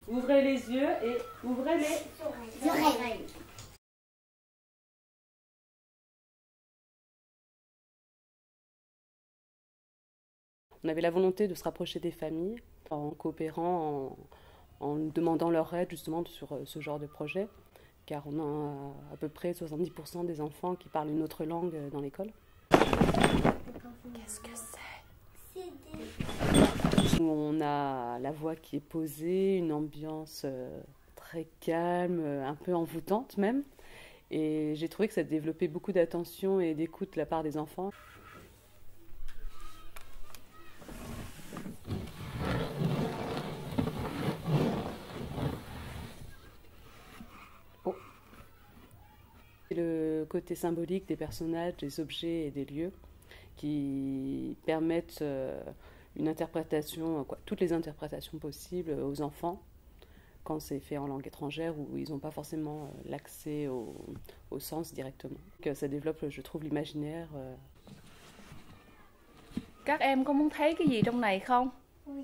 Ouvrez les yeux et ouvrez les oreilles. On avait la volonté de se rapprocher des familles en coopérant, en demandant leur aide justement sur ce genre de projet, car on a à peu près 70% des enfants qui parlent une autre langue dans l'école. Qu'est-ce que c'est? On a la voix qui est posée, une ambiance très calme, un peu envoûtante même. Et j'ai trouvé que ça développait beaucoup d'attention et d'écoute de la part des enfants. Oh. Le côté symbolique des personnages, des objets et des lieux qui permettent une interprétation, toutes les interprétations possibles aux enfants quand c'est fait en langue étrangère où ils n'ont pas forcément l'accès au sens directement. Que ça développe, je trouve, l'imaginaire. Các em có muốn thấy cái gì trong này không? Oui.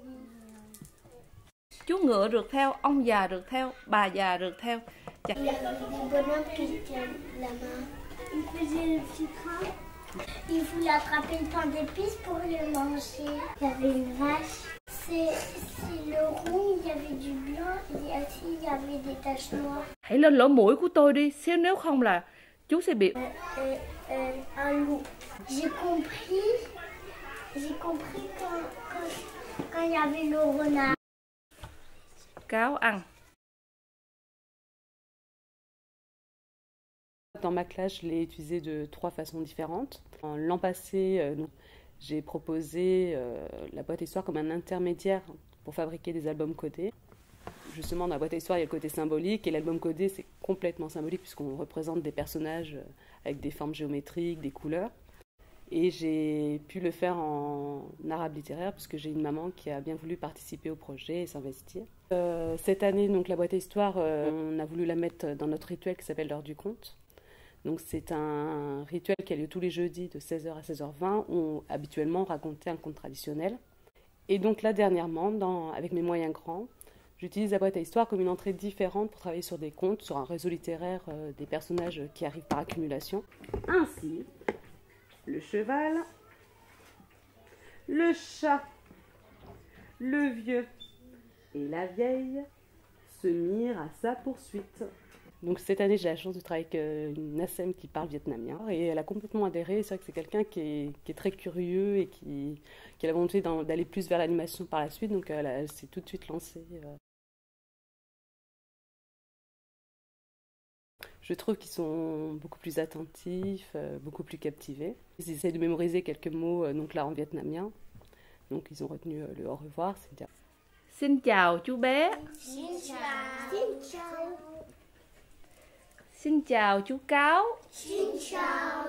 Chú ngựa rượt theo, ông già rượt theo, bà già rượt theo. Il y avait des bonhommes qui tiennent la main. Ils faisaient le petit train. Ils voulaient attraper le pain d'épices pour le manger. Il y avait une vache. C'est le rond, il y avait du blanc et aussi il y avait des taches noires. Hãy lên lỗ mũi của tôi đi, chứ nếu không là chú sẽ bị... Un loup. J'ai compris quand il y avait le renard. Cáo ăn. Dans ma classe, je l'ai utilisé de 3 façons différentes. L'an passé, j'ai proposé la boîte à histoire comme un intermédiaire pour fabriquer des albums codés. Justement, dans la boîte à histoire, il y a le côté symbolique et l'album codé, c'est complètement symbolique puisqu'on représente des personnages avec des formes géométriques, des couleurs. Et j'ai pu le faire en arabe littéraire puisque j'ai une maman qui a bien voulu participer au projet et s'investir. Cette année, donc, la boîte à histoire, on a voulu la mettre dans notre rituel qui s'appelle l'heure du conte. Donc c'est un rituel qui a lieu tous les jeudis de 16h à 16h20 où habituellement on racontait un conte traditionnel. Et donc là dernièrement, avec mes moyens grands, j'utilise la boîte à histoire comme une entrée différente pour travailler sur des contes, sur un réseau littéraire des personnages qui arrivent par accumulation. Ainsi, le cheval, le chat, le vieux et la vieille se mirent à sa poursuite. Donc cette année, j'ai la chance de travailler avec une Nassem qui parle vietnamien et elle a complètement adhéré. C'est vrai que c'est quelqu'un qui est très curieux et qui a la volonté d'aller plus vers l'animation par la suite. Donc elle s'est tout de suite lancée. Je trouve qu'ils sont beaucoup plus attentifs, beaucoup plus captivés. Ils essaient de mémoriser quelques mots, donc là en vietnamien. Donc ils ont retenu le au revoir, c'est bien. Xin chào chú bé. Xin chào. Xin chào. Xin chào chú cáo. Xin chào.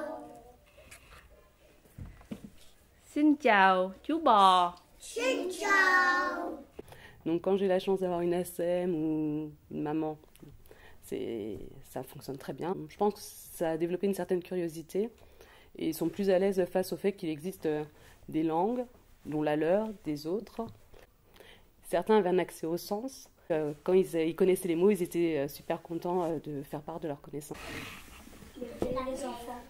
Xin chào chú bò. Xin chào. Donc quand j'ai la chance d'avoir une ASM ou une maman, ça fonctionne très bien. Je pense que ça a développé une certaine curiosité et ils sont plus à l'aise face au fait qu'il existe des langues, dont la leur, des autres. Certains avaient un accès au sens. Quand ils connaissaient les mots, ils étaient super contents de faire part de leurs connaissances. Les enfants.